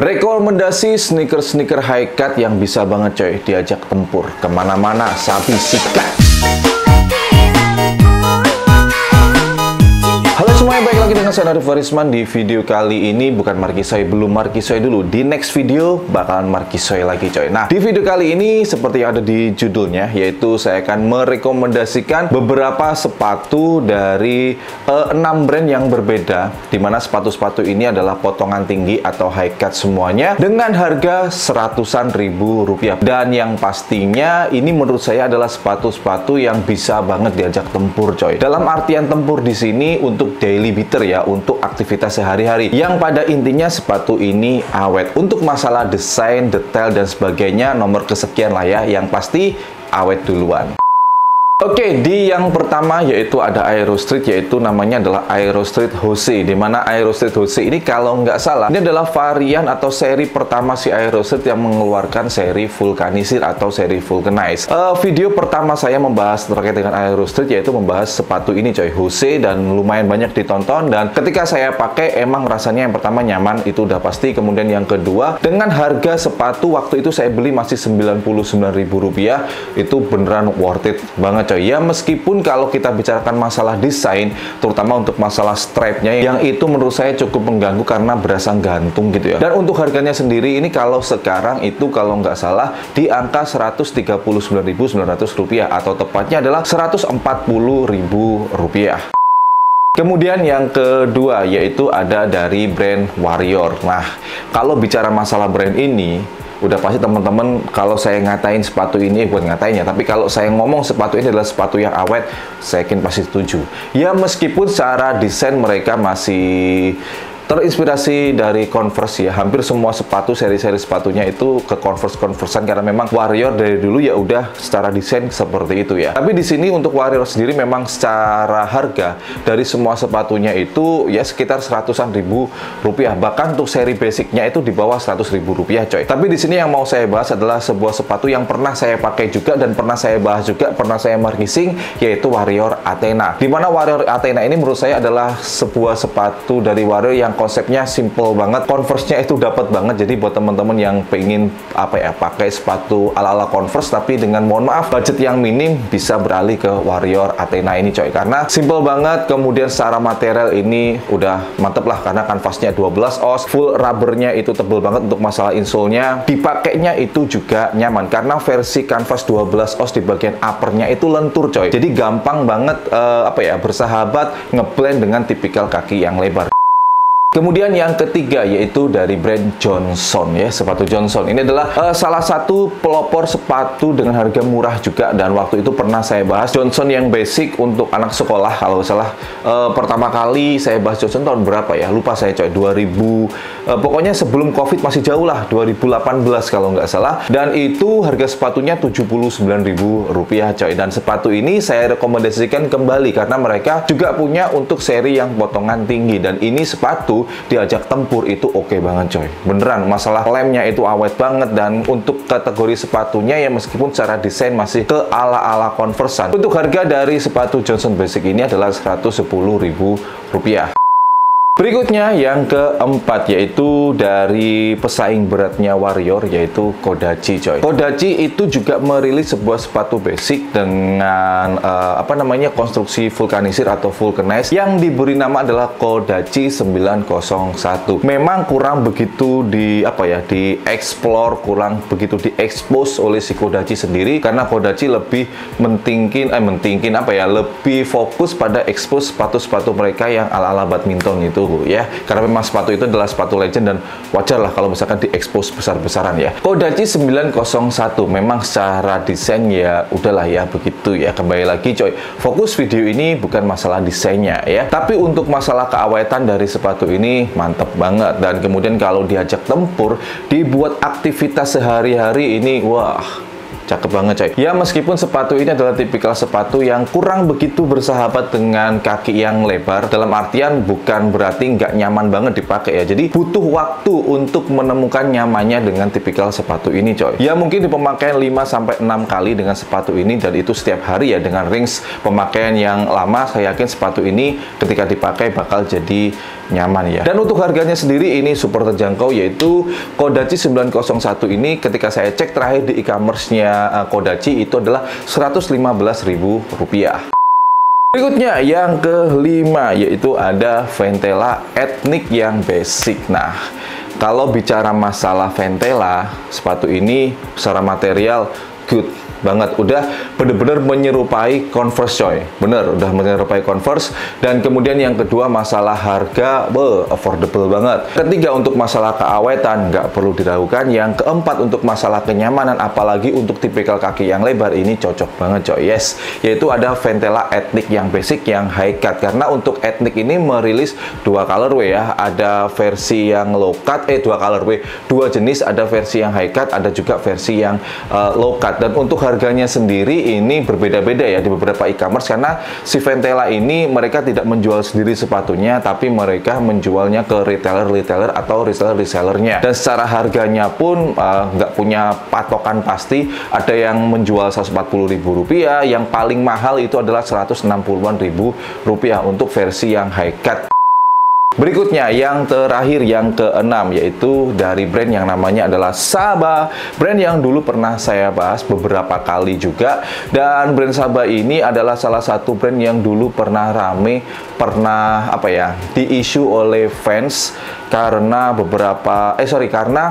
Rekomendasi sneaker high cut yang bisa banget coy diajak tempur kemana-mana, sapi sikat. Halo semuanya, balik lagi dengan saya Arif Warisman. Di video kali ini bukan Markisoy, belum Markisoy dulu. Di next video bakalan Markisoy lagi coy. Nah, di video kali ini seperti yang ada di judulnya, yaitu saya akan merekomendasikan beberapa sepatu dari 6 brand yang berbeda, dimana sepatu-sepatu ini adalah potongan tinggi atau high cut semuanya dengan harga seratusan ribu rupiah. Dan yang pastinya ini menurut saya adalah sepatu-sepatu yang bisa banget diajak tempur coy. Dalam artian tempur di sini untuk daily beater ya, untuk aktivitas sehari-hari. Yang pada intinya sepatu ini awet. Untuk masalah desain, detail dan sebagainya nomor kesekian lah ya, yang pasti awet duluan. Oke, di yang pertama yaitu ada Aero Street, yaitu namanya adalah Aero Street Jose. Dimana Aero Street Jose ini kalau nggak salah ini adalah varian atau seri pertama si Aero Street yang mengeluarkan seri vulkanisir atau seri vulcanize. Video pertama saya membahas terkait dengan Aero Street yaitu membahas sepatu ini coy, Jose, dan lumayan banyak ditonton. Dan ketika saya pakai emang rasanya yang pertama nyaman, itu udah pasti. Kemudian yang kedua, dengan harga sepatu waktu itu saya beli masih Rp99.000, itu beneran worth it banget coy. Ya meskipun kalau kita bicarakan masalah desain, terutama untuk masalah strapnya, yang itu menurut saya cukup mengganggu karena berasa gantung gitu ya. Dan untuk harganya sendiri ini kalau sekarang itu kalau nggak salah di angka Rp139.900 atau tepatnya adalah Rp140.000. Kemudian yang kedua yaitu ada dari brand Warrior. Nah, kalau bicara masalah brand ini, udah pasti teman-teman kalau saya ngatain sepatu ini, bukan ngatain ya, tapi kalau saya ngomong sepatu ini adalah sepatu yang awet, saya yakin pasti setuju. Ya meskipun secara desain mereka masih terinspirasi dari Converse ya, hampir semua sepatu, seri-seri sepatunya itu ke Converse-Conversean, karena memang Warrior dari dulu ya udah secara desain seperti itu ya. Tapi di sini untuk Warrior sendiri memang secara harga dari semua sepatunya itu ya sekitar seratusan ribu rupiah, bahkan untuk seri basicnya itu di bawah 100.000 rupiah coy. Tapi di sini yang mau saya bahas adalah sebuah sepatu yang pernah saya pakai juga dan pernah saya bahas juga, pernah saya marketing, yaitu Warrior Athena. Dimana Warrior Athena ini menurut saya adalah sebuah sepatu dari Warrior yang konsepnya simple banget, Converse-nya itu dapat banget. Jadi buat teman-teman yang pengen apa ya, pakai sepatu ala-ala Converse tapi dengan mohon maaf budget yang minim, bisa beralih ke Warrior Athena ini coy, karena simple banget. Kemudian secara material ini udah mantep lah, karena kanvasnya 12 oz, full rubbernya itu tebel banget. Untuk masalah insole-nya, dipakainya itu juga nyaman karena versi kanvas 12 oz di bagian uppernya itu lentur coy, jadi gampang banget apa ya, bersahabat ngeblend dengan tipikal kaki yang lebar. Kemudian yang ketiga yaitu dari brand Johnson ya, sepatu Johnson. Ini adalah salah satu pelopor sepatu dengan harga murah juga, dan waktu itu pernah saya bahas Johnson yang basic untuk anak sekolah kalau nggak salah. Pertama kali saya bahas Johnson tahun berapa ya, lupa saya coy, 2000 pokoknya sebelum Covid, masih jauh lah, 2018 kalau nggak salah. Dan itu harga sepatunya Rp79.000 coy. Dan sepatu ini saya rekomendasikan kembali karena mereka juga punya untuk seri yang potongan tinggi, dan ini sepatu diajak tempur itu oke banget coy, beneran. Masalah lemnya itu awet banget, dan untuk kategori sepatunya ya meskipun secara desain masih ke ala-ala Converse-an. Untuk harga dari sepatu Johnson Basic ini adalah Rp110.000. Berikutnya yang keempat yaitu dari pesaing beratnya Warrior, yaitu Kodachi coy. Kodachi itu juga merilis sebuah sepatu basic dengan apa namanya, konstruksi vulkanisir atau vulcanize yang diberi nama adalah Kodachi 901. Memang kurang begitu di apa ya, di explore, kurang begitu di expose oleh si Kodachi sendiri, karena Kodachi lebih mentingkin apa ya, lebih fokus pada expose sepatu-sepatu mereka yang ala-ala badminton itu ya, karena memang sepatu itu adalah sepatu legend dan wajar lah kalau misalkan diekspos besar-besaran ya. Kodachi 901 memang secara desain ya udahlah ya begitu ya. Kembali lagi coy, fokus video ini bukan masalah desainnya ya, tapi untuk masalah keawetan dari sepatu ini mantep banget. Dan kemudian kalau diajak tempur, dibuat aktivitas sehari-hari ini, wah cakep banget coy. Ya meskipun sepatu ini adalah tipikal sepatu yang kurang begitu bersahabat dengan kaki yang lebar, dalam artian bukan berarti nggak nyaman banget dipakai ya. Jadi butuh waktu untuk menemukan nyamannya dengan tipikal sepatu ini coy. Ya mungkin di pemakaian 5-6 kali dengan sepatu ini, dan itu setiap hari ya, dengan range pemakaian yang lama, saya yakin sepatu ini ketika dipakai bakal jadi nyaman ya. Dan untuk harganya sendiri ini super terjangkau, yaitu Kodachi 901 ini ketika saya cek terakhir di e-commerce-nya Kodachi itu adalah Rp115.000. Berikutnya yang kelima, yaitu ada Ventela Ethnic yang basic. Nah, kalau bicara masalah Ventela, sepatu ini secara material good banget, udah bener-bener menyerupai Converse coy, bener udah menyerupai Converse. Dan kemudian yang kedua masalah harga, affordable banget. Ketiga untuk masalah keawetan nggak perlu diragukan. Yang keempat untuk masalah kenyamanan, apalagi untuk tipikal kaki yang lebar, ini cocok banget coy. Yes, yaitu ada Ventela Ethnic yang basic yang high cut. Karena untuk Ethnic ini merilis dua colorway ya, ada versi yang low cut, dua colorway, dua jenis, ada versi yang high cut, ada juga versi yang low cut. Dan untuk harganya sendiri ini berbeda-beda ya di beberapa e-commerce, karena si Ventela ini mereka tidak menjual sendiri sepatunya, tapi mereka menjualnya ke retailer-retailer atau reseller-resellernya. Dan secara harganya pun nggak punya patokan pasti, ada yang menjual Rp140.000, yang paling mahal itu adalah Rp160.000 untuk versi yang high cut. Berikutnya yang terakhir, yang keenam, yaitu dari brand yang namanya adalah Saba, brand yang dulu pernah saya bahas beberapa kali juga. Dan brand Saba ini adalah salah satu brand yang dulu pernah rame, pernah di-issue oleh fans karena karena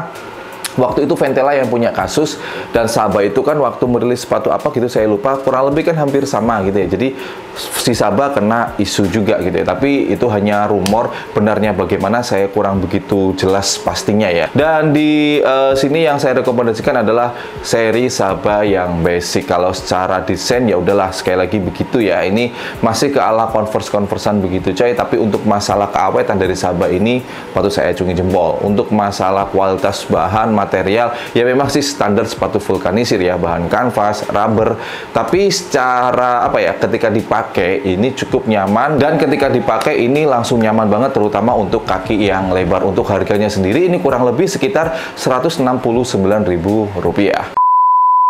waktu itu Ventela yang punya kasus, dan Saba itu kan waktu merilis sepatu apa gitu saya lupa, kurang lebih kan hampir sama gitu ya. Jadi si Saba kena isu juga gitu ya, tapi itu hanya rumor, benarnya bagaimana saya kurang begitu jelas pastinya ya. Dan di sini yang saya rekomendasikan adalah seri Saba yang basic. Kalau secara desain ya udahlah, sekali lagi begitu ya, ini masih ke ala Converse-Conversean begitu coy. Tapi untuk masalah keawetan dari Saba ini patut saya acungi jempol. Untuk masalah kualitas bahan, material, ya memang sih standar sepatu vulkanisir ya, bahan kanvas, rubber, tapi secara ketika dipakai ini cukup nyaman, dan ketika dipakai ini langsung nyaman banget, terutama untuk kaki yang lebar. Untuk harganya sendiri ini kurang lebih sekitar Rp169.000.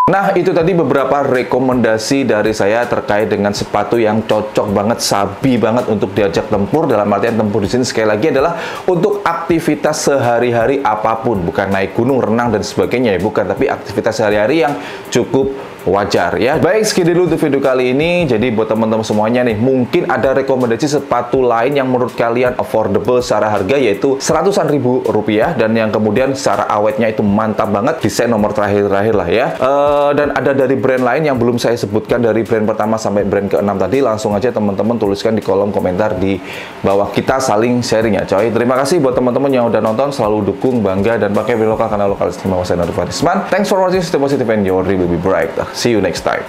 Nah, itu tadi beberapa rekomendasi dari saya terkait dengan sepatu yang cocok banget, sabi banget untuk diajak tempur. Dalam artian tempur di sini sekali lagi adalah untuk aktivitas sehari-hari apapun, bukan naik gunung, renang dan sebagainya ya, bukan, tapi aktivitas sehari-hari yang cukup wajar ya. Baik, sekian dulu untuk video kali ini. Jadi buat teman-teman semuanya nih, mungkin ada rekomendasi sepatu lain yang menurut kalian affordable secara harga, yaitu seratusan ribu rupiah, dan yang kemudian secara awetnya itu mantap banget, desain nomor terakhir-terakhir lah ya. Dan ada dari brand lain yang belum saya sebutkan, dari brand pertama sampai brand ke-6 tadi, langsung aja teman-teman tuliskan di kolom komentar di bawah, kita saling sharing ya coy. Terima kasih buat teman-teman yang udah nonton, selalu dukung, bangga, dan pakai video lokal karena lokal istimewa. Saya Nurul Farisman. Thanks for watching, stay positive and your day will be bright. See you next time.